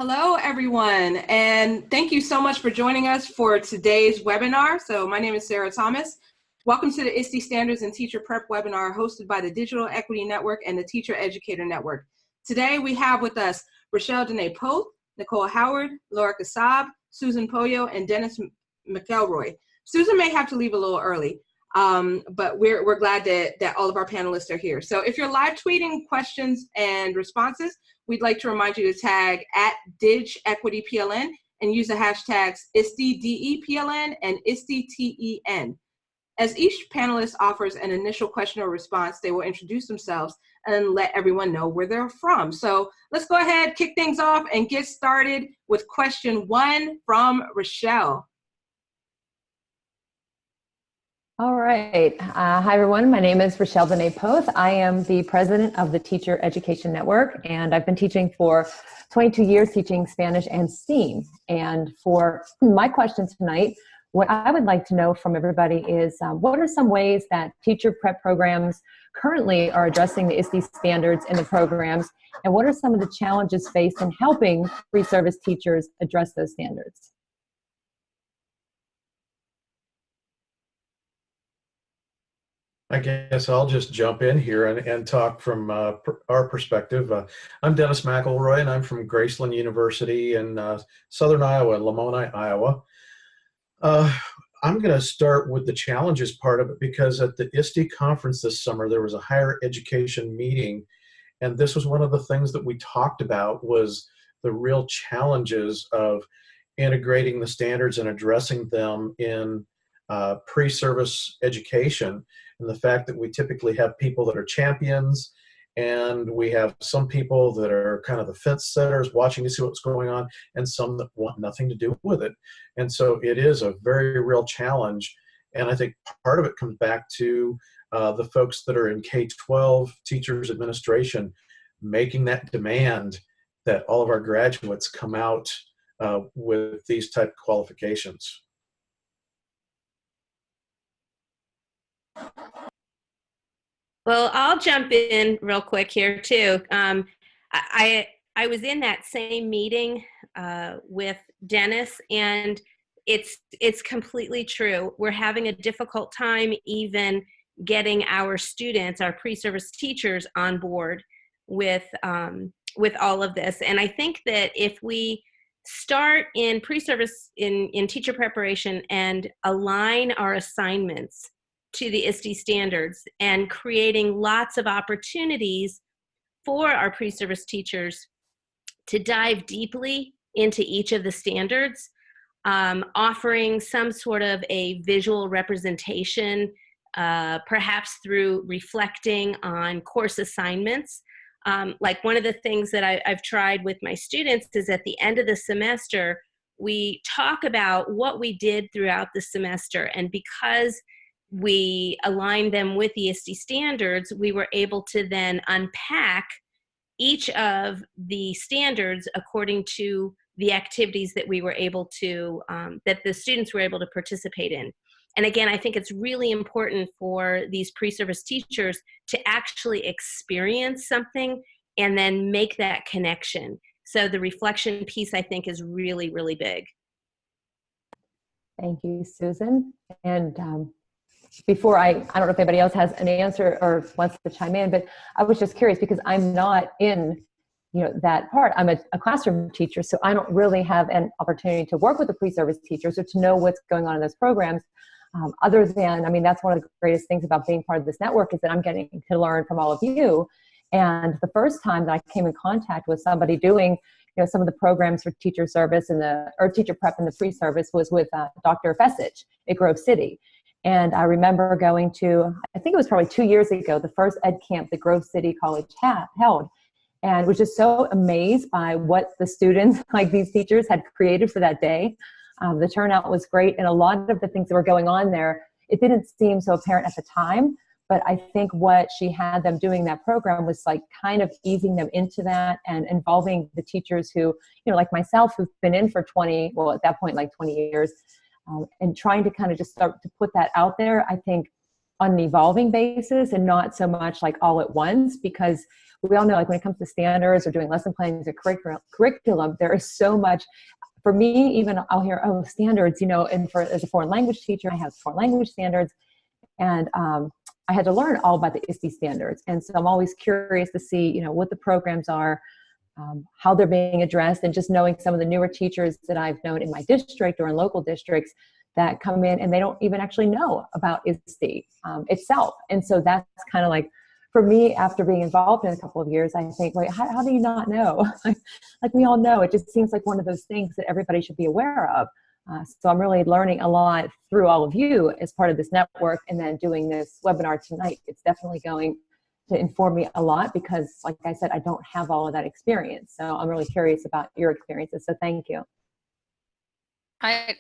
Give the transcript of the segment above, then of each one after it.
Hello, everyone, and thank you so much for joining us for today's webinar. So my name is Sarah Thomas. Welcome to the ISTE Standards and Teacher Prep webinar hosted by the Digital Equity Network and the Teacher Educator Network. Today we have with us Rochelle Bonet, Nicole Howard, Laura Kasab, Susan Puyo, and Dennis McElroy. Susan may have to leave a little early, but we're glad that all of our panelists are here. So if you're live tweeting questions and responses, we'd like to remind you to tag @DigEquityPLN and use the hashtags ISTEDEPLN and ISTETEN. As each panelist offers an initial question or response, they will introduce themselves and let everyone know where they're from. So let's go ahead, kick things off, and get started with question 1 from Rochelle. All right. Hi, everyone. My name is Rochelle Bonet. I am the president of the Teacher Education Network, and I've been teaching for 22 years, teaching Spanish and STEAM. And for my question tonight, what I would like to know from everybody is what are some ways that teacher prep programs currently are addressing the ISTE standards in the programs, and what are some of the challenges faced in helping pre-service teachers address those standards? I guess I'll just jump in here and talk from our perspective. I'm Dennis McElroy, and I'm from Graceland University in southern Iowa, Lamoni, Iowa. I'm going to start with the challenges part of it, because at the ISTE conference this summer, there was a higher education meeting, and this was one of the things that we talked about was the real challenges of integrating the standards and addressing them in pre-service education. And the fact that we typically have people that are champions, and we have some people that are kind of the fence setters watching to see what's going on, and some that want nothing to do with it. And so it is a very real challenge. And I think part of it comes back to the folks that are in K-12 teachers administration, making that demand that all of our graduates come out with these type of qualifications. Well, I'll jump in real quick here too. I was in that same meeting with Dennis, and it's completely true. We're having a difficult time even getting our students, our pre-service teachers, on board with all of this. And I think that if we start in pre-service in teacher preparation and align our assignments to the ISTE standards and creating lots of opportunities for our pre-service teachers to dive deeply into each of the standards, offering some sort of a visual representation, perhaps through reflecting on course assignments. Like one of the things that I've tried with my students is at the end of the semester, we talk about what we did throughout the semester, and because we aligned them with the ISTE standards, we were able to then unpack each of the standards according to the activities that we were able to, that the students were able to participate in. And again, I think it's really important for these pre-service teachers to actually experience something and then make that connection. So the reflection piece, I think, is really, really big. Thank you, Susan. And before I don't know if anybody else has an answer or wants to chime in, but I was just curious because I'm not in, that part. I'm a classroom teacher, so I don't really have an opportunity to work with the pre-service teachers or to know what's going on in those programs. Other than, that's one of the greatest things about being part of this network is that I'm getting to learn from all of you. And the first time that I came in contact with somebody doing, some of the programs for teacher service or teacher prep in the pre-service was with Dr. Fessich at Grove City. And I remember going to, I think it was probably 2 years ago, the first Ed Camp that Grove City College held, and was just so amazed by what the students, like these teachers, had created for that day. The turnout was great, and a lot of the things that were going on there, it didn't seem so apparent at the time, but I think what she had them doing that program was like kind of easing them into that and involving the teachers who, like myself, who've been in for at that point, like 20 years, and trying to kind of just start to put that out there. I think on an evolving basis and not so much like all at once, because we all know, like when it comes to standards or doing lesson plans or curriculum, there is so much. For me, even I'll hear, oh, standards, and as a foreign language teacher, I have foreign language standards, and I had to learn all about the ISTE standards. And so I'm always curious to see, what the programs are, how they're being addressed, and just knowing some of the newer teachers that I've known in my district or in local districts that come in and they don't even actually know about ISTE itself. And so that's kind of like, for me, after being involved in a couple of years, I think, wait, how do you not know? Like we all know, it just seems like one of those things that everybody should be aware of. So I'm really learning a lot through all of you as part of this network, and then doing this webinar tonight. It's definitely going to inform me a lot because, like I said, I don't have all of that experience. So I'm really curious about your experiences. So thank you.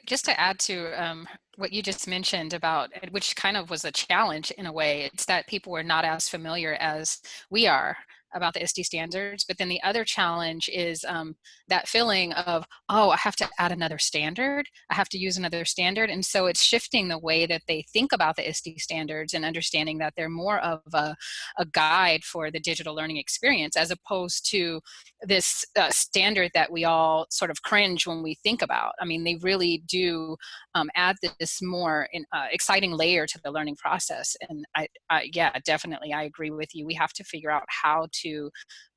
Just to add to what you just mentioned about, which kind of was a challenge in a way, it's that people were not as familiar as we are about the ISTE standards. But then the other challenge is that feeling of, oh, I have to add another standard. I have to use another standard. And so it's shifting the way that they think about the ISTE standards and understanding that they're more of a guide for the digital learning experience, as opposed to this standard that we all sort of cringe when we think about. I mean, they really do add this more exciting layer to the learning process. And yeah, definitely, I agree with you. We have to figure out how to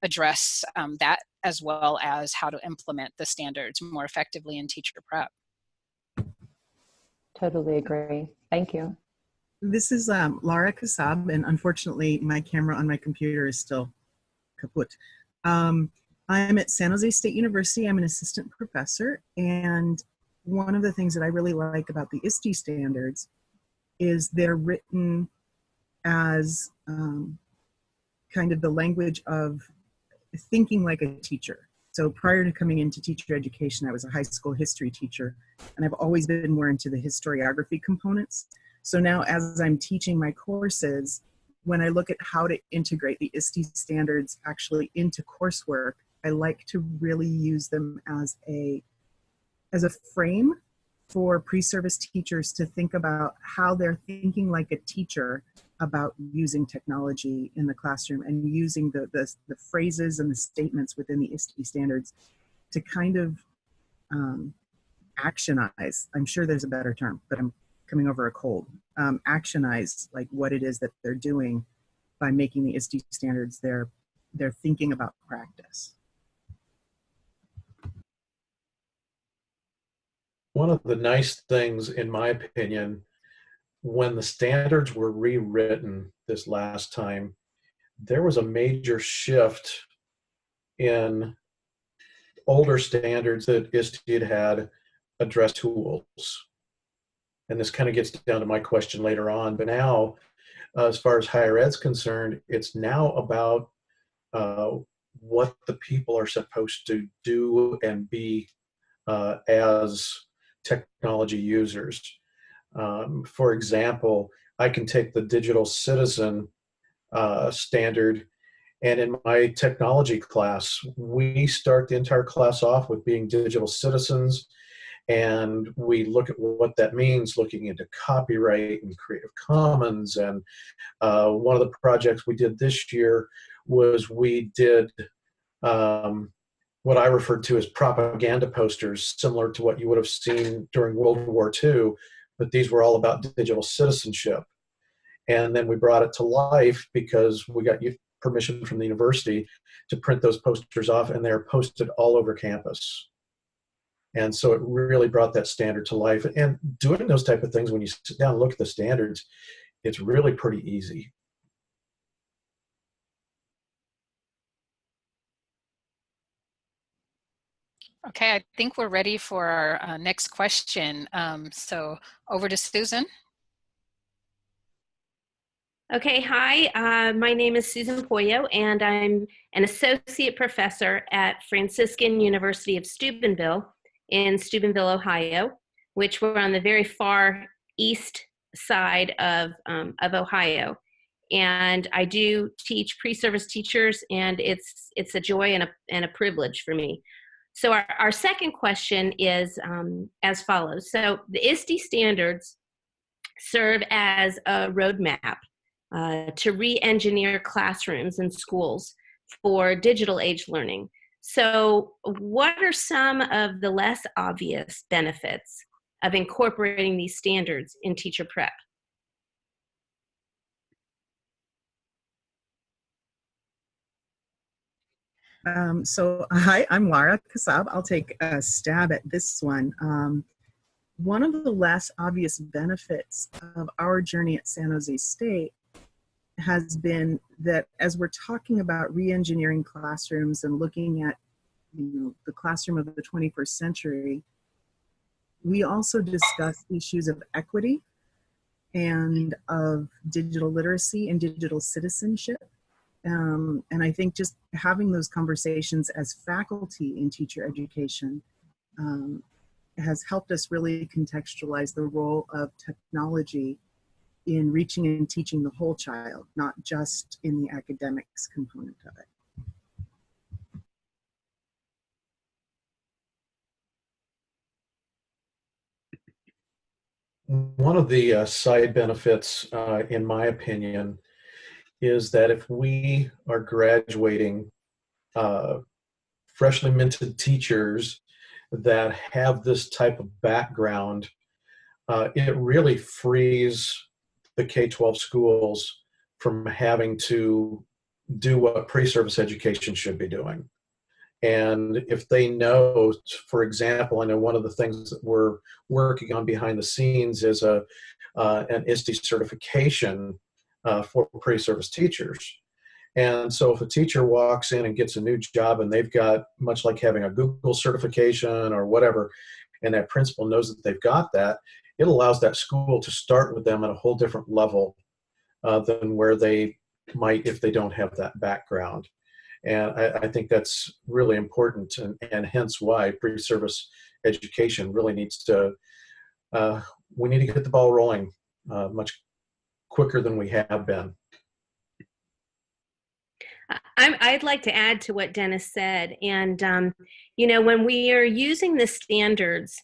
address that, as well as how to implement the standards more effectively in teacher prep. Totally agree. Thank you. This is Laura Kasab, and unfortunately my camera on my computer is still kaput. I'm at San Jose State University. I'm an assistant professor, and one of the things that I really like about the ISTE standards is they're written as kind of the language of thinking like a teacher. So prior to coming into teacher education, I was a high school history teacher, and I've always been more into the historiography components. So now as I'm teaching my courses, when I look at how to integrate the ISTE standards actually into coursework, I like to really use them as a frame for pre-service teachers to think about how they're thinking like a teacher about using technology in the classroom, and using the phrases and the statements within the ISTE standards to kind of actionize. I'm sure there's a better term, but I'm coming over a cold. Actionize like what it is that they're doing by making the ISTE standards they're thinking about practice. One of the nice things, in my opinion, when the standards were rewritten this last time, there was a major shift in older standards that ISTE had addressed tools. And this kind of gets down to my question later on, but now, as far as higher ed's concerned, it's now about what the people are supposed to do and be as technology users. For example, I can take the digital citizen standard, and in my technology class, we start the entire class off with being digital citizens, and we look at what that means, looking into copyright and Creative Commons. And one of the projects we did this year was we did what I referred to as propaganda posters, similar to what you would have seen during World War II, but these were all about digital citizenship. And then we brought it to life because we got permission from the university to print those posters off, and they're posted all over campus. And so it really brought that standard to life. And doing those type of things, when you sit down and look at the standards, it's really pretty easy. Okay, I think we're ready for our next question. So over to Susan. Okay, hi, my name is Susan Puyo, and I'm an associate professor at Franciscan University of Steubenville in Steubenville, Ohio, which we're on the very far east side of Ohio. And I do teach pre-service teachers, and it's a joy and a privilege for me. So our second question is as follows. So the ISTE standards serve as a roadmap to re-engineer classrooms and schools for digital age learning. So what are some of the less obvious benefits of incorporating these standards in teacher prep? Hi, I'm Lara Kasab. I'll take a stab at this one. One of the less obvious benefits of our journey at San Jose State has been that as we're talking about re-engineering classrooms and looking at the classroom of the 21st century, we also discuss issues of equity and of digital literacy and digital citizenship. And I think just having those conversations as faculty in teacher education has helped us really contextualize the role of technology in reaching and teaching the whole child, not just in the academics component of it. One of the side benefits, in my opinion, is that if we are graduating freshly minted teachers that have this type of background, it really frees the K-12 schools from having to do what pre-service education should be doing. And if they know, for example, I know one of the things that we're working on behind the scenes is an ISTE certification for pre-service teachers. And so if a teacher walks in and gets a new job and they've got, much like having a Google certification or whatever, and that principal knows that they've got that, it allows that school to start with them at a whole different level than where they might if they don't have that background. And I think that's really important, and hence why pre-service education really needs to, we need to get the ball rolling much quicker than we have been. I'd like to add to what Dennis said. And, when we are using the standards,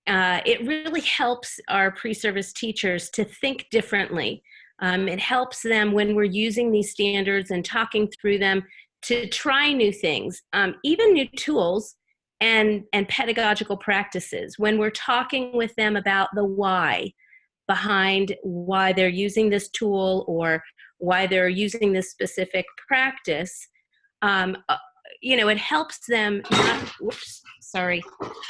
it really helps our pre-service teachers to think differently. It helps them when we're using these standards and talking through them to try new things, even new tools and pedagogical practices. When we're talking with them about the why behind why they're using this tool or why they're using this specific practice, it helps them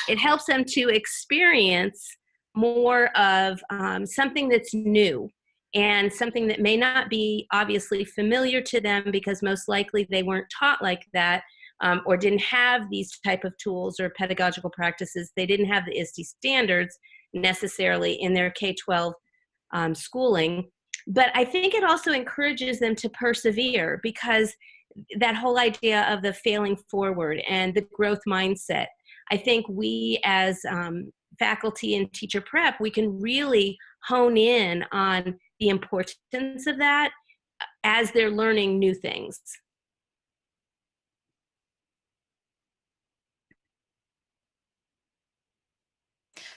it helps them to experience more of something that's new and something that may not be obviously familiar to them because most likely they weren't taught like that or didn't have these type of tools or pedagogical practices. They didn't have the ISTE standards necessarily in their K-12 schooling. But I think it also encourages them to persevere because that whole idea of the failing forward and the growth mindset, I think we as faculty and teacher prep, we can really hone in on the importance of that as they're learning new things.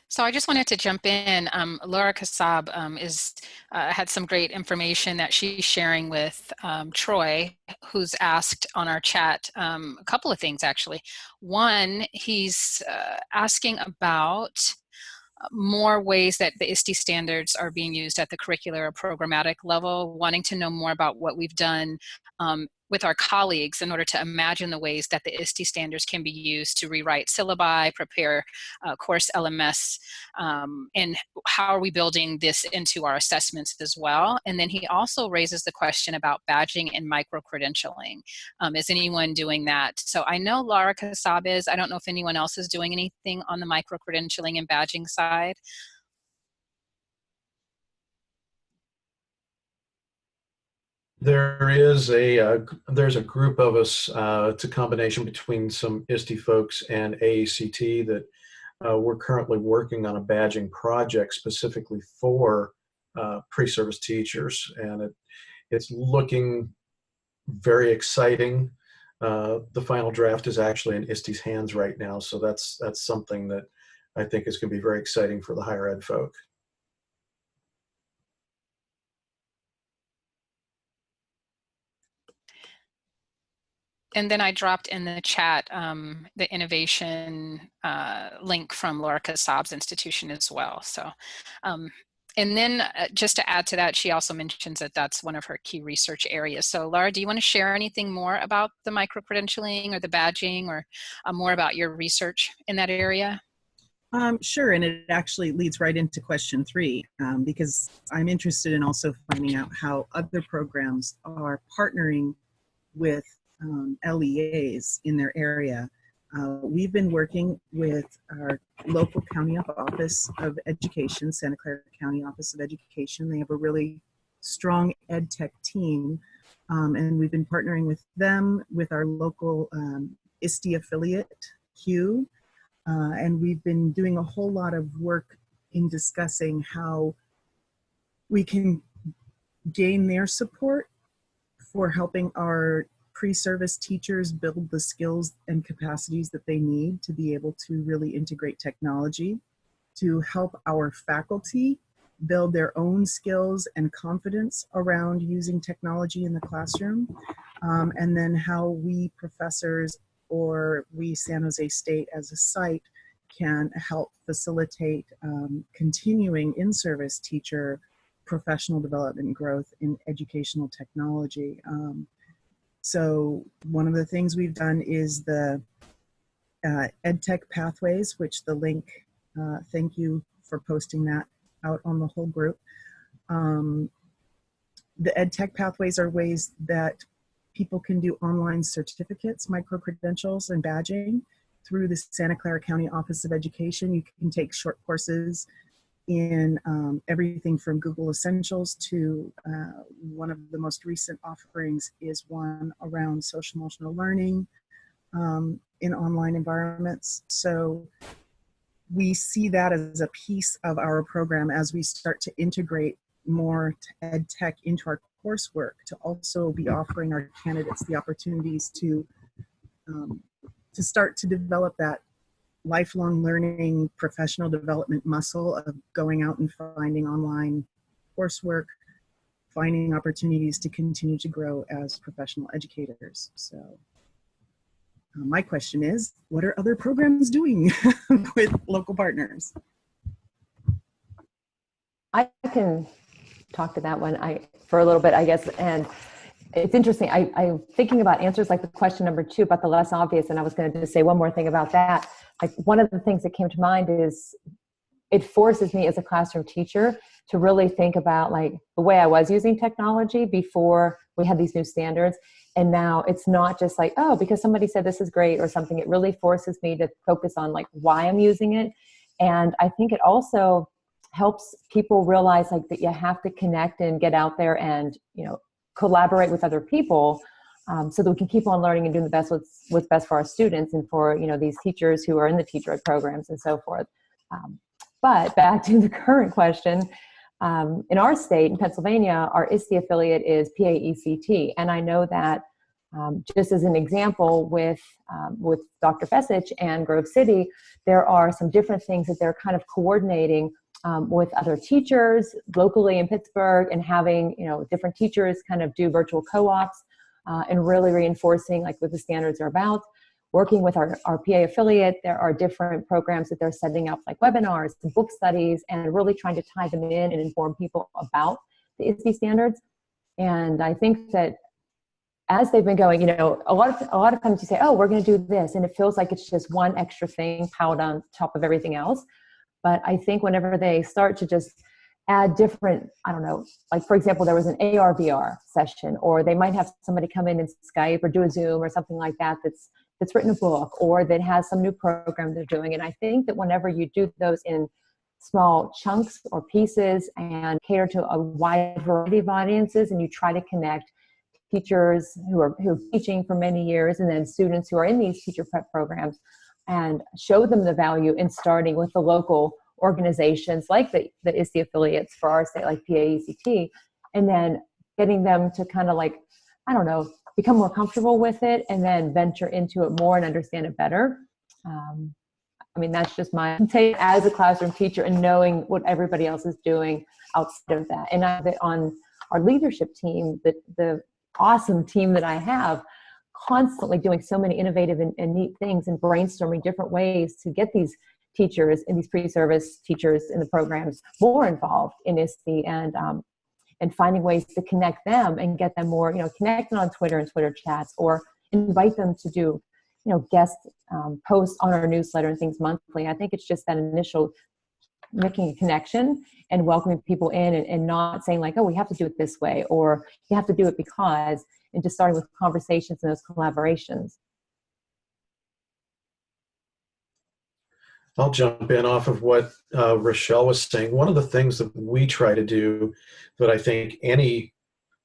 So I just wanted to jump in. Laura Kasab had some great information that she's sharing with Troy, who's asked on our chat a couple of things actually. One, he's asking about more ways that the ISTE standards are being used at the curricular or programmatic level, wanting to know more about what we've done with our colleagues in order to imagine the ways that the ISTE standards can be used to rewrite syllabi, prepare course LMS, and how are we building this into our assessments as well. And then he also raises the question about badging and micro-credentialing. Is anyone doing that? So I know Laura Kasab is. I don't know if anyone else is doing anything on the micro-credentialing and badging side. There's a group of us, it's a combination between some ISTE folks and AACT that we're currently working on a badging project specifically for pre-service teachers, and it's looking very exciting. The final draft is actually in ISTE's hands right now, so that's something that I think is going to be very exciting for the higher ed folk. And then I dropped in the chat the innovation link from Laura Kasab's institution as well. So, and then just to add to that, she also mentions that that's one of her key research areas. So Laura, do you want to share anything more about the micro-credentialing or the badging, or more about your research in that area? Sure, and it actually leads right into question 3, because I'm interested in also finding out how other programs are partnering with LEAs in their area. We've been working with our local county office of education, Santa Clara County Office of Education. They have a really strong EdTech team, and we've been partnering with them, with our local ISTE affiliate, Q, and we've been doing a whole lot of work in discussing how we can gain their support for helping our pre-service teachers build the skills and capacities that they need to be able to really integrate technology, to help our faculty build their own skills and confidence around using technology in the classroom, and then how we professors, or we San Jose State as a site, can help facilitate continuing in-service teacher professional development and growth in educational technology. So one of the things we've done is the EdTech Pathways, which the link, thank you for posting that out on the whole group. The EdTech Pathways are ways that people can do online certificates, micro-credentials, and badging through the Santa Clara County Office of Education. You can take short courses in everything from Google Essentials to one of the most recent offerings is one around social emotional learning in online environments. So we see that as a piece of our program as we start to integrate more ed tech into our coursework, to also be offering our candidates the opportunities to start to develop that lifelong learning professional development muscle of going out and finding online coursework, finding opportunities to continue to grow as professional educators. So my question is, what are other programs doing with local partners? I can talk to that one for a little bit, I guess. And it's interesting. I'm thinking about answers like the question number 2 about the less obvious, and I was going to just say one more thing about that. Like, one of the things that came to mind is it forces me as a classroom teacher to really think about like the way I was using technology before we had these new standards. And now it's not just like, oh, because somebody said this is great or something. It really forces me to focus on like why I'm using it. And I think it also helps people realize like that you have to connect and get out there and, you know, collaborate with other people, so that we can keep on learning and doing the best what's best for our students and for, you know, these teachers who are in the teacher ed programs and so forth. But back to the current question, in our state, in Pennsylvania, our ISTE affiliate is PAECT, and I know that just as an example with Dr. Fessich and Grove City, there are some different things that they're kind of coordinating with other teachers locally in Pittsburgh, and having, you know, different teachers kind of do virtual co-ops and really reinforcing like what the standards are about. Working with our PA affiliate, there are different programs that they're setting up, like webinars and book studies, and really trying to tie them in and inform people about the ISTE standards. And I think that as they've been going, you know, a lot of times you say, oh, we're going to do this, and it feels like it's just one extra thing piled on top of everything else. But I think whenever they start to just add different, I don't know, like for example, there was an AR VR session, or they might have somebody come in and Skype or do a Zoom or something like that that's written a book, or that has some new program they're doing. And I think that whenever you do those in small chunks or pieces and cater to a wide variety of audiences, and you try to connect teachers who are teaching for many years, and then students who are in these teacher prep programs, and show them the value in starting with the local organizations like the ISTE affiliates for our state, like PAECT, and then getting them to kind of like, I don't know, become more comfortable with it and then venture into it more and understand it better. I mean, that's just my take as a classroom teacher, and knowing what everybody else is doing outside of that. And on our leadership team, the awesome team that I have, constantly doing so many innovative and neat things and brainstorming different ways to get these teachers and these pre-service teachers in the programs more involved in ISTE, and finding ways to connect them and get them more, connected on Twitter and Twitter chats, or invite them to do, guest posts on our newsletter and things monthly. I think it's just that initial making a connection and welcoming people in, and not saying like, oh, we have to do it this way, or you have to do it because, and just starting with conversations and those collaborations. I'll jump in off of what Rochelle was saying. One of the things that we try to do that I think any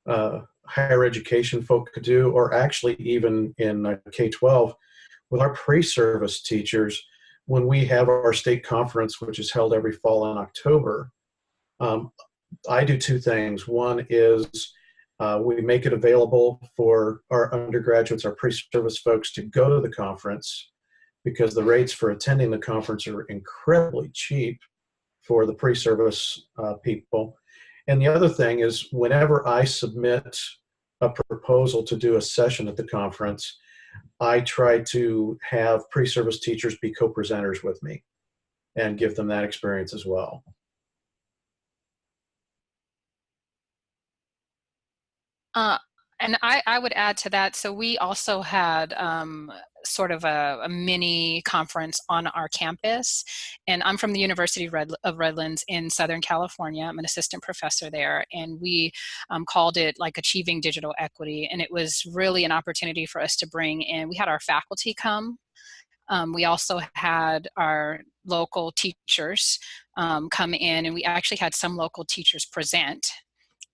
higher education folk could do, or actually even in K-12, with our pre-service teachers, when we have our state conference, which is held every fall in October, I do two things. One is we make it available for our undergraduates, our pre-service folks, to go to the conference, because the rates for attending the conference are incredibly cheap for the pre-service people. And the other thing is, whenever I submit a proposal to do a session at the conference, I try to have pre-service teachers be co-presenters with me and give them that experience as well. And I would add to that, so we also had sort of a mini conference on our campus, and I'm from the University of Redlands in Southern California. I'm an assistant professor there, and we called it like Achieving Digital Equity, and it was really an opportunity for us to bring in, we had our faculty come. We also had our local teachers come in, and we actually had some local teachers present.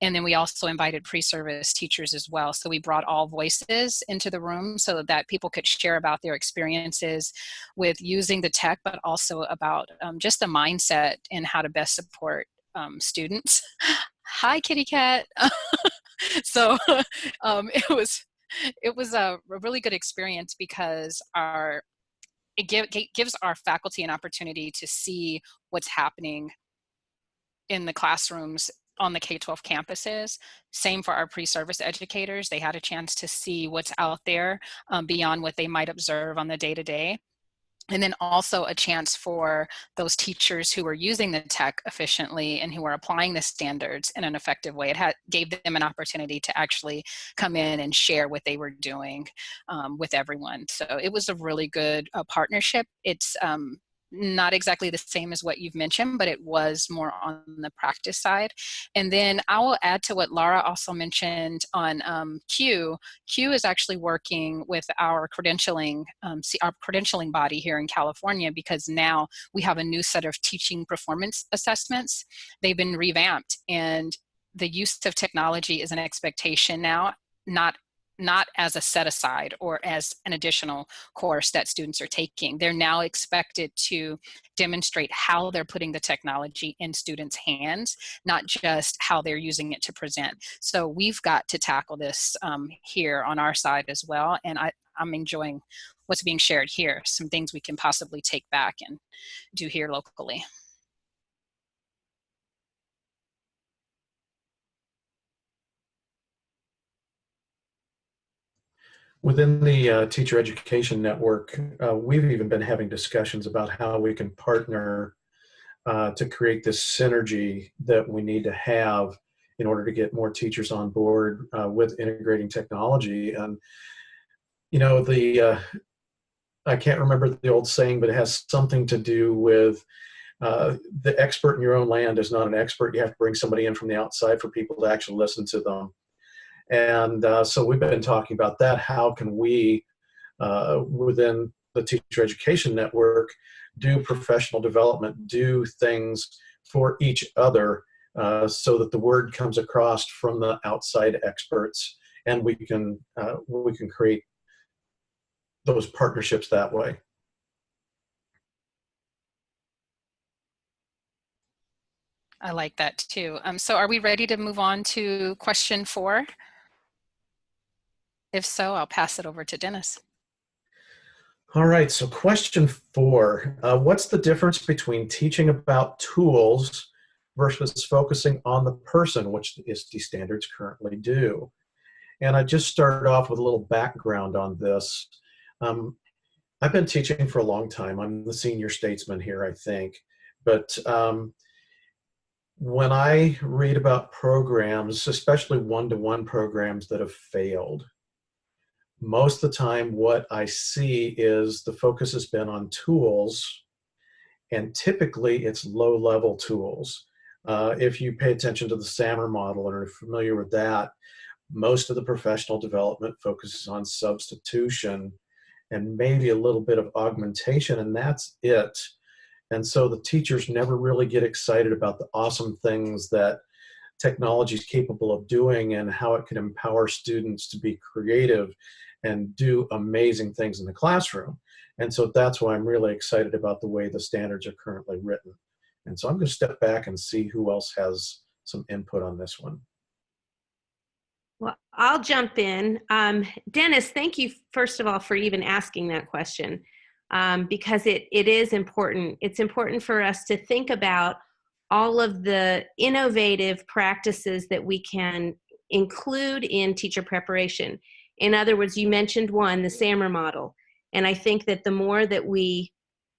And then we also invited pre-service teachers as well. So we brought all voices into the room so that people could share about their experiences with using the tech, but also about just the mindset and how to best support students. Hi, kitty cat. So it was a really good experience, because it gives our faculty an opportunity to see what's happening in the classrooms on the K-12 campuses. Same for our pre-service educators. They had a chance to see what's out there beyond what they might observe on the day-to-day. And then also a chance for those teachers who are using the tech efficiently and who are applying the standards in an effective way. It gave them an opportunity to actually come in and share what they were doing with everyone. So it was a really good partnership. It's not exactly the same as what you've mentioned, but it was more on the practice side. And then I will add to what Laura also mentioned on Q. Q is actually working with our credentialing body here in California, because now we have a new set of teaching performance assessments. They've been revamped, and the use of technology is an expectation now, not as a set aside or as an additional course that students are taking. They're now expected to demonstrate how they're putting the technology in students' hands, not just how they're using it to present. So we've got to tackle this here on our side as well. And I'm enjoying what's being shared here, some things we can possibly take back and do here locally. Within the Teacher Education Network, we've even been having discussions about how we can partner to create this synergy that we need to have in order to get more teachers on board with integrating technology. And, you know, I can't remember the old saying, but it has something to do with the expert in your own land is not an expert. You have to bring somebody in from the outside for people to actually listen to them. And so we've been talking about that. How can we, within the Teacher Education Network, do professional development, do things for each other so that the word comes across from the outside experts, and we can create those partnerships that way. I like that too. So are we ready to move on to question 4? If so, I'll pass it over to Dennis. All right, so question 4. What's the difference between teaching about tools versus focusing on the person, which the ISTE standards currently do? And I just started off with a little background on this. I've been teaching for a long time. I'm the senior statesman here, I think. But when I read about programs, especially one-to-one programs that have failed, most of the time what I see is the focus has been on tools, and typically it's low-level tools. If you pay attention to the Seymour model and are familiar with that, most of the professional development focuses on substitution and maybe a little bit of augmentation, and that's it. And so the teachers never really get excited about the awesome things that technology is capable of doing and how it can empower students to be creative and do amazing things in the classroom. And so that's why I'm really excited about the way the standards are currently written. And so I'm going to step back and see who else has some input on this one. Well, I'll jump in. Dennis, thank you, first of all, for even asking that question, because it is important. It's important for us to think about all of the innovative practices that we can include in teacher preparation. In other words, you mentioned one, the Seymour model. And I think that the more that we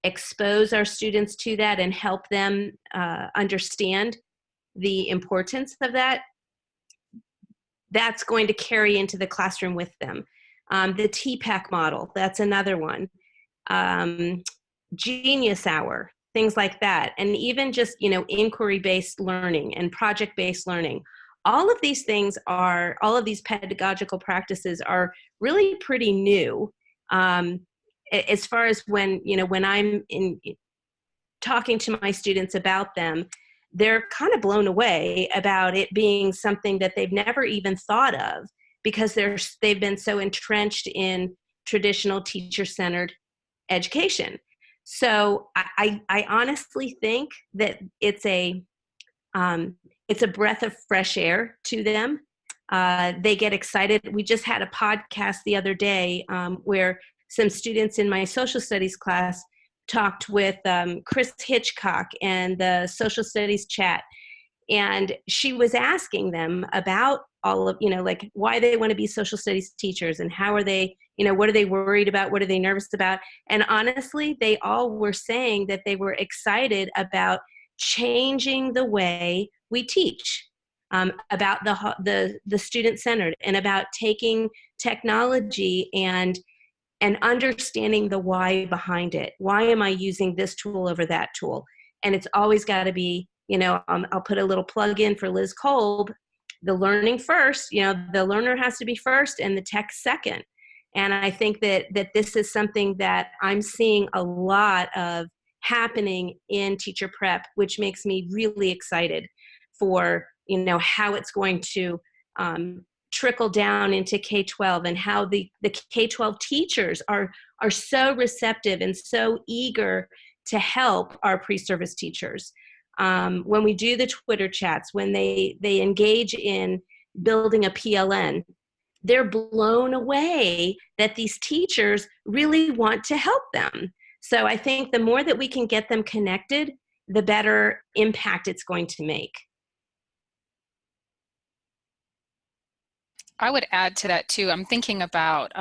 expose our students to that and help them understand the importance of that, that's going to carry into the classroom with them. The TPAC model, that's another one. Genius Hour, things like that. And even just, inquiry-based learning and project-based learning. All of these things all of these pedagogical practices are really pretty new. As far as when I'm talking to my students about them, they're kind of blown away about it being something that they've never even thought of, because they've been so entrenched in traditional teacher-centered education. So I honestly think that it's a breath of fresh air to them. They get excited. We just had a podcast the other day where some students in my social studies class talked with Chris Hitchcock and the social studies chat. And she was asking them about all of, like why they want to be social studies teachers and how are they, what are they worried about? What are they nervous about? And honestly, they all were saying that they were excited about changing the way we teach, about the student-centered, and about taking technology and understanding the why behind it. Why am I using this tool over that tool? And it's always got to be, I'll put a little plug in for Liz Kolb, the learning first, the learner has to be first and the tech second. And I think that this is something that I'm seeing a lot of happening in teacher prep, which makes me really excited for, how it's going to trickle down into K-12 and how the K-12 teachers are so receptive and so eager to help our pre-service teachers. When we do the Twitter chats, when they engage in building a PLN, they're blown away that these teachers really want to help them. So I think the more that we can get them connected, the better impact it's going to make. I would add to that too. I'm thinking about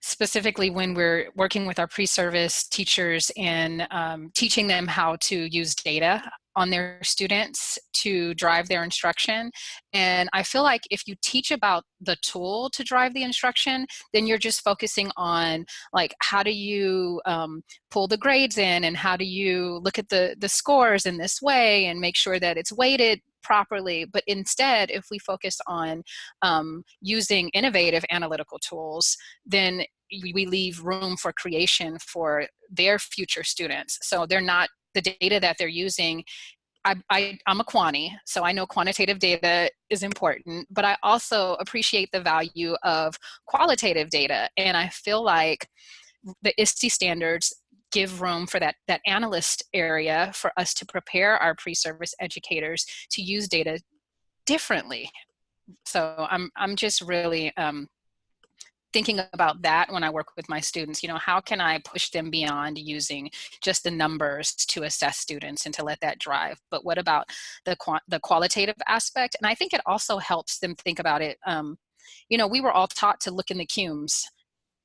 specifically when we're working with our pre-service teachers and teaching them how to use data on their students to drive their instruction. And I feel like if you teach about the tool to drive the instruction, then you're just focusing on like, how do you pull the grades in, and how do you look at the scores in this way and make sure that it's weighted properly. But instead, if we focus on using innovative analytical tools, then we leave room for creation for their future students. So they're not, the data that they're using, I'm a quanti, so I know quantitative data is important, but I also appreciate the value of qualitative data. And I feel like the ISTE standards give room for that analyst area for us to prepare our pre-service educators to use data differently. So I'm just really thinking about that when I work with my students. How can I push them beyond using just the numbers to assess students and to let that drive? But what about the qualitative aspect? And I think it also helps them think about it we were all taught to look in the cumes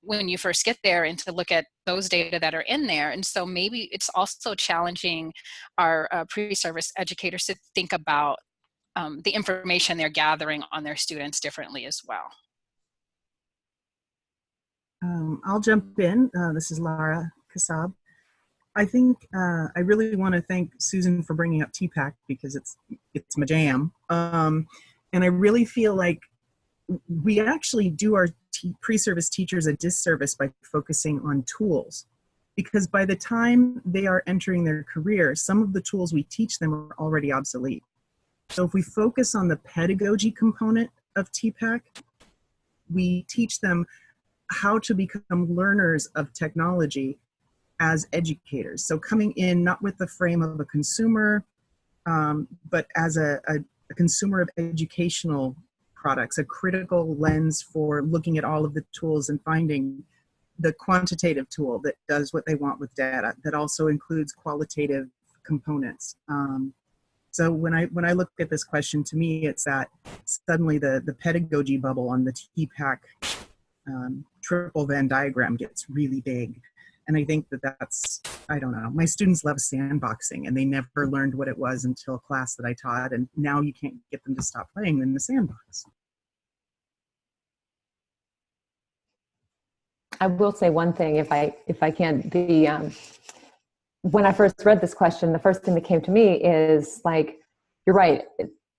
when you first get there and to look at those data that are in there. And so maybe it's also challenging our pre-service educators to think about the information they're gathering on their students differently as well. I'll jump in. This is Laura Kasab. I think I really want to thank Susan for bringing up TPAC because it's my jam. And I really feel like we actually do our pre-service teachers a disservice by focusing on tools, because by the time they are entering their career, some of the tools we teach them are already obsolete. So if we focus on the pedagogy component of TPAC, we teach them how to become learners of technology as educators. So coming in not with the frame of a consumer, but as a consumer of educational products, a critical lens for looking at all of the tools and finding the quantitative tool that does what they want with data, that also includes qualitative components. So when I look at this question, to me, it's that suddenly the pedagogy bubble on the TPAC triple Venn diagram gets really big. And I think that's, I don't know, my students love sandboxing, and they never learned what it was until a class that I taught, and now you can't get them to stop playing in the sandbox. I will say one thing, if I can. When I first read this question, the first thing that came to me is like, you're right.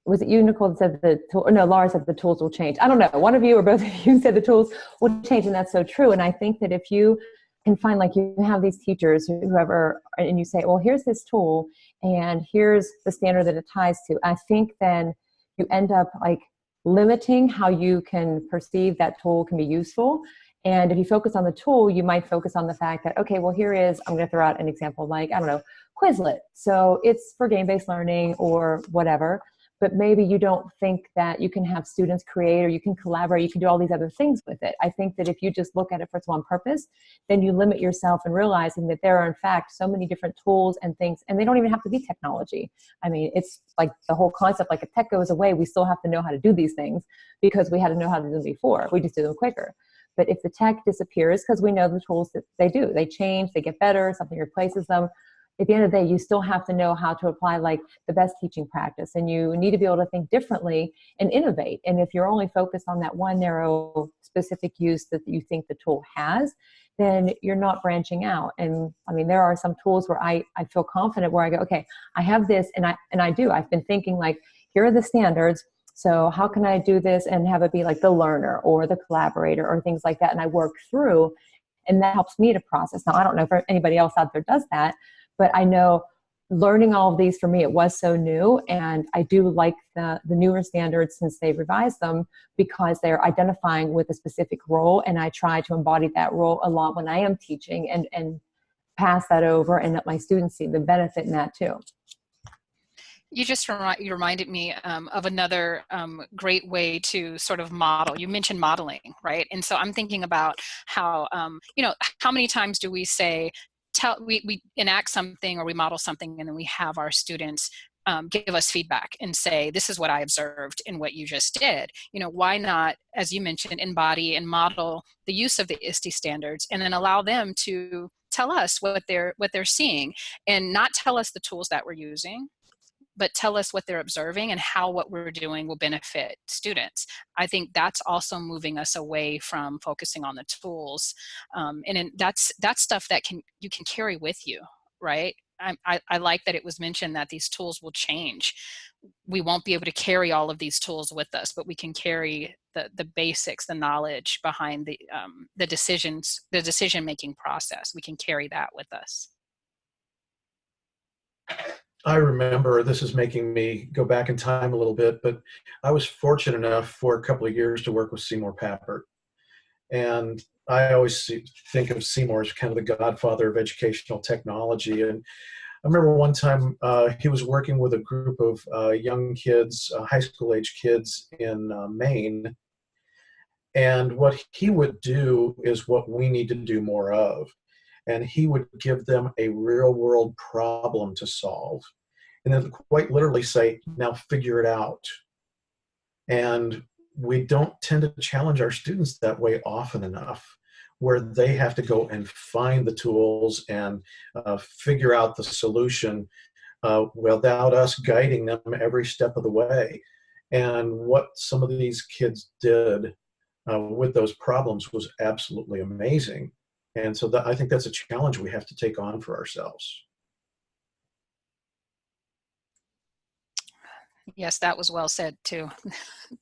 Was it you, Nicole, that said the tool? Or no, Laura said the tools will change. I don't know. One of you or both of you said the tools will change, and that's so true. And I think that if you can find, like, you have these teachers, whoever, and you say, well, here's this tool, and here's the standard that it ties to. I think then you end up like limiting how you can perceive that tool can be useful. And if you focus on the tool, you might focus on the fact that, okay, well, here is, I'm going to throw out an example, like, I don't know, Quizlet. So it's for game-based learning or whatever, but maybe you don't think that you can have students create, or you can collaborate, you can do all these other things with it. I think that if you just look at it for its one purpose, then you limit yourself in realizing that there are, in fact, so many different tools and things, and they don't even have to be technology. I mean, it's like the whole concept, like if tech goes away, we still have to know how to do these things because we had to know how to do them before. We just do them quicker. But if the tech disappears, because we know the tools that they do, they change, they get better, something replaces them. At the end of the day, you still have to know how to apply like the best teaching practice, and you need to be able to think differently and innovate. And if you're only focused on that one narrow specific use that you think the tool has, then you're not branching out. And I mean, there are some tools where I feel confident, where I go, okay, I have this, and I've been thinking like, here are the standards. So how can I do this and have it be like the learner or the collaborator or things like that? And I work through, and that helps me to process. Now, I don't know if anybody else out there does that, but I know learning all of these, for me, it was so new. And I do like the newer standards since they've revised them, because they're identifying with a specific role. And I try to embody that role a lot when I am teaching, and pass that over, and let my students see the benefit in that too. You just you reminded me of another great way to sort of model. You mentioned modeling, right? And so I'm thinking about how, how many times do we say, we enact something or we model something, and then we have our students give us feedback and say, this is what I observed in what you just did. Why not, as you mentioned, embody and model the use of the ISTE standards, and then allow them to tell us what they're seeing, and not tell us the tools that we're using, but tell us what they're observing and how what we're doing will benefit students. I think that's also moving us away from focusing on the tools. And that's stuff that you can carry with you, right? I like that it was mentioned that these tools will change. We won't be able to carry all of these tools with us, but we can carry the basics, the knowledge behind the decision-making process. We can carry that with us. I remember, this is making me go back in time a little bit, but I was fortunate enough for a couple of years to work with Seymour Papert. And I always think of Seymour as kind of the godfather of educational technology. And I remember one time he was working with a group of young kids, high school age kids in Maine. And what he would do is what we need to do more of. And he would give them a real world problem to solve, and then quite literally say, now figure it out. And we don't tend to challenge our students that way often enough, where they have to go and find the tools and figure out the solution without us guiding them every step of the way. And what some of these kids did with those problems was absolutely amazing. And so I think that's a challenge we have to take on for ourselves. Yes, that was well said too.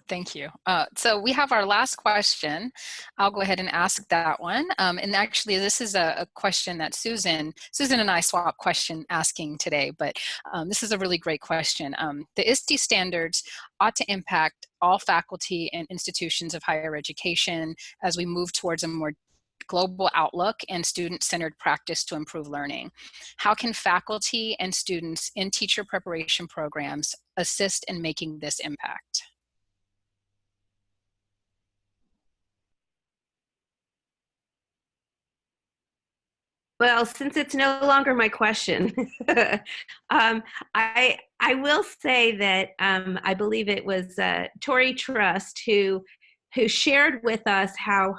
Thank you. So we have our last question. I'll go ahead and ask that one. And actually, this is a question that Susan and I swap question asking today, but this is a really great question. The ISTE standards ought to impact all faculty and institutions of higher education as we move towards a more global outlook and student-centered practice to improve learning. How can faculty and students in teacher preparation programs assist in making this impact? Well, since it's no longer my question, I will say that I believe it was Tori Trust who shared with us how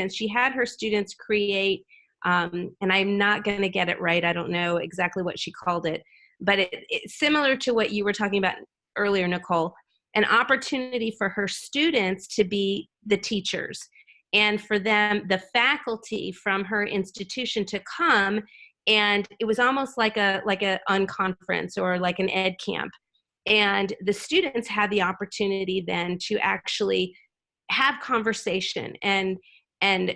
she had her students create, and I'm not going to get it right, I don't know exactly what she called it, but it's similar to what you were talking about earlier, Nicole, an opportunity for her students to be the teachers, and for them, the faculty from her institution to come, and it was almost like a unconference or like an ed camp. And the students had the opportunity then to actually have conversation and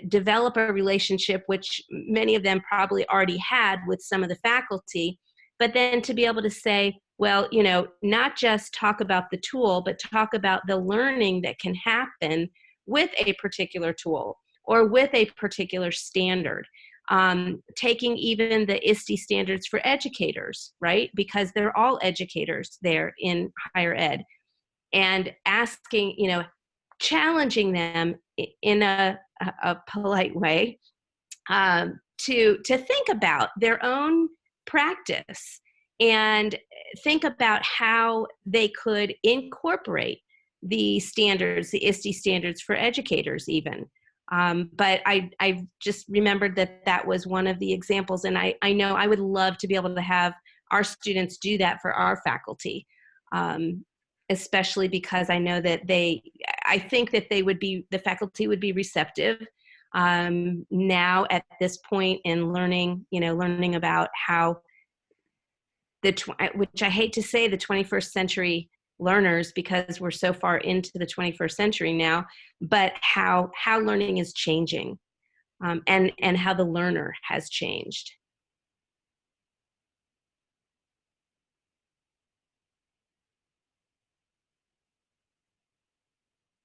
develop a relationship, which many of them probably already had with some of the faculty, but then to be able to say, well, not just talk about the tool, but talk about the learning that can happen with a particular tool or with a particular standard. Taking even the ISTE standards for educators, right? Because they're all educators there in higher ed, and asking, challenging them in a polite way to think about their own practice and think about how they could incorporate the standards, the ISTE standards for educators even. But I just remembered that was one of the examples, and I know I would love to be able to have our students do that for our faculty, especially because I know that I think that the faculty would be receptive now at this point in learning about how which I hate to say the 21st century learners, because we're so far into the 21st century now, but how learning is changing, and how the learner has changed.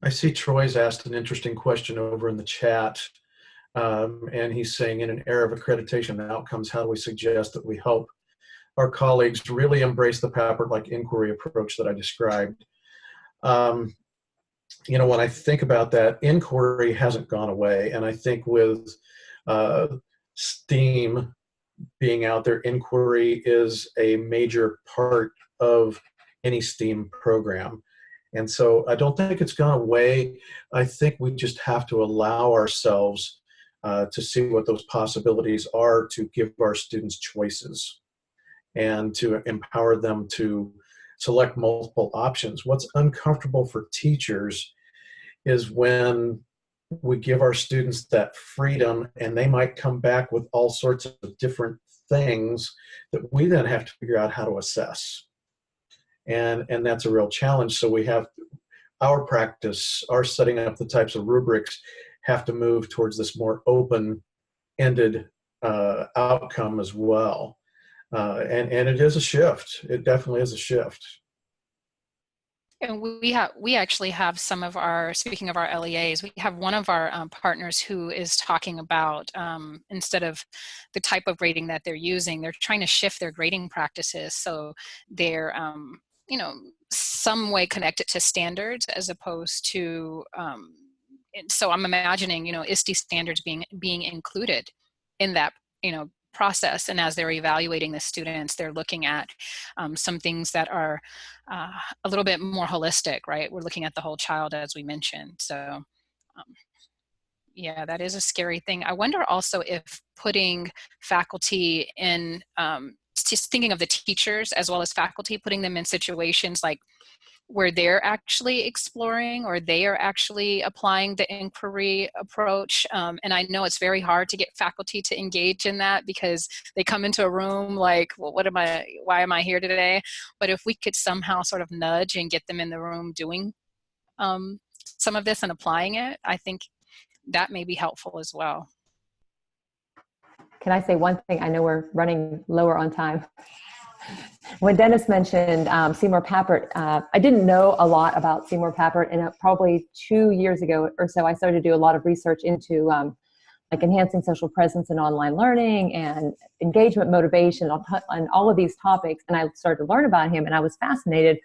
I see Troy's asked an interesting question over in the chat, and he's saying, in an era of accreditation and outcomes, how do we suggest that we help our colleagues really embrace the Papert-like inquiry approach that I described? When I think about that, inquiry hasn't gone away, and I think with STEAM being out there, inquiry is a major part of any STEAM program. And so I don't think it's gone away. I think we just have to allow ourselves to see what those possibilities are, to give our students choices and to empower them to select multiple options. What's uncomfortable for teachers is when we give our students that freedom and they might come back with all sorts of different things that we then have to figure out how to assess. And that's a real challenge. So we have our practice, our setting up the types of rubrics have to move towards this more open-ended outcome as well. And it is a shift. It definitely is a shift. And we actually have some of our, speaking of our LEAs, we have one of our partners who is talking about, instead of the type of grading that they're using, they're trying to shift their grading practices so they're some way connected to standards as opposed to, so I'm imagining, ISTE standards being included in that, process, and as they're evaluating the students, they're looking at some things that are a little bit more holistic, right? We're looking at the whole child, as we mentioned. So yeah, that is a scary thing. I wonder also if putting faculty in, just thinking of the teachers as well as faculty, putting them in situations like where they're actually exploring or they are actually applying the inquiry approach. And I know it's very hard to get faculty to engage in that because they come into a room like, well, why am I here today? But if we could somehow sort of nudge and get them in the room doing some of this and applying it, I think that may be helpful as well. Can I say one thing? I know we're running lower on time. When Dennis mentioned Seymour Papert, I didn't know a lot about Seymour Papert, and probably 2 years ago or so, I started to do a lot of research into like enhancing social presence in online learning and engagement motivation on all of these topics. And I started to learn about him, and I was fascinated.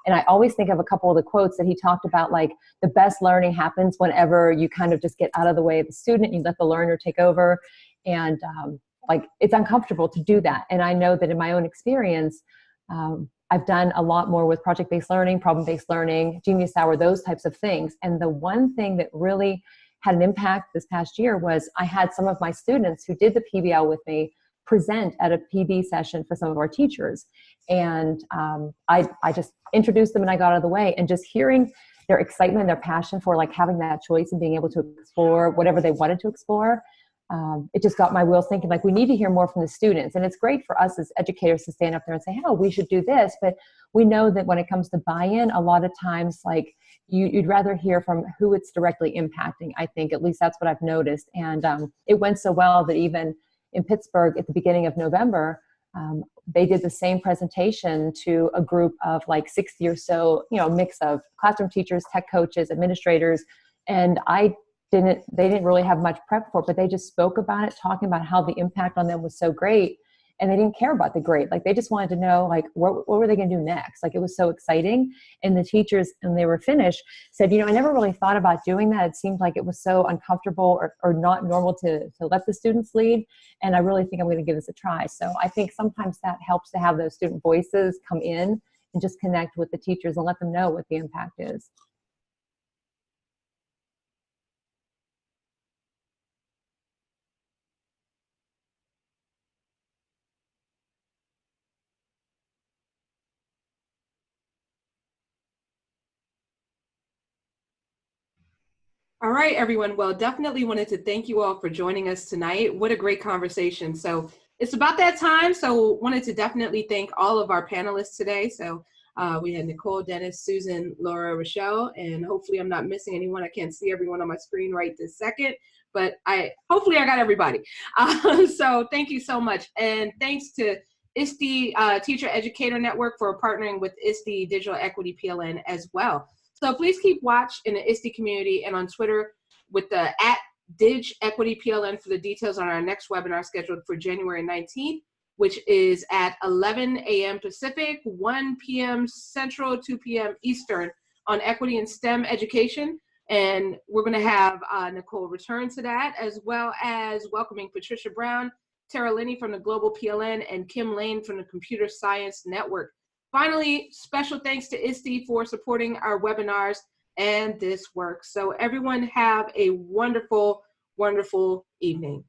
And I always think of a couple of the quotes that he talked about, like the best learning happens whenever you kind of just get out of the way of the student, you let the learner take over. And like it's uncomfortable to do that. And I know that in my own experience, I've done a lot more with project-based learning, problem-based learning, Genius Hour, those types of things. And the one thing that really had an impact this past year was I had some of my students who did the PBL with me present at a PB session for some of our teachers. And I just introduced them and I got out of the way, and just hearing their excitement and their passion for like having that choice and being able to explore whatever they wanted to explore. It just got my wheels thinking, like, we need to hear more from the students. And it's great for us as educators to stand up there and say, oh, we should do this. But we know that when it comes to buy-in, a lot of times, like, you'd rather hear from who it's directly impacting, I think. At least that's what I've noticed. And it went so well that even in Pittsburgh at the beginning of November, they did the same presentation to a group of like 60 or so, mix of classroom teachers, tech coaches, administrators. And they didn't really have much prep for it, but they just spoke about it, talking about how the impact on them was so great. And they didn't care about the grade. Like, they just wanted to know, like, what were they going to do next? Like, it was so exciting. And the teachers, when they were finished, said, I never really thought about doing that. It seemed like it was so uncomfortable or not normal to let the students lead. And I really think I'm going to give this a try. So I think sometimes that helps to have those student voices come in and just connect with the teachers and let them know what the impact is. All right, everyone. Well, definitely wanted to thank you all for joining us tonight. What a great conversation. So it's about that time. So wanted to definitely thank all of our panelists today. So we had Nicole, Dennis, Susan, Laura, Rochelle, and hopefully I'm not missing anyone. I can't see everyone on my screen right this second, but hopefully I got everybody. So thank you so much. And thanks to ISTE Teacher Educator Network for partnering with ISTE Digital Equity PLN as well. So please keep watch in the ISTE community and on Twitter with the @DigEquityPLN for the details on our next webinar scheduled for January 19th, which is at 11 a.m. Pacific, 1 p.m. Central, 2 p.m. Eastern on equity and STEM education. And we're going to have Nicole return to that, as well as welcoming Patricia Brown, Tara Linney from the Global PLN, and Kim Lane from the Computer Science Network. Finally, special thanks to ISTE for supporting our webinars and this work. So everyone have a wonderful, wonderful evening.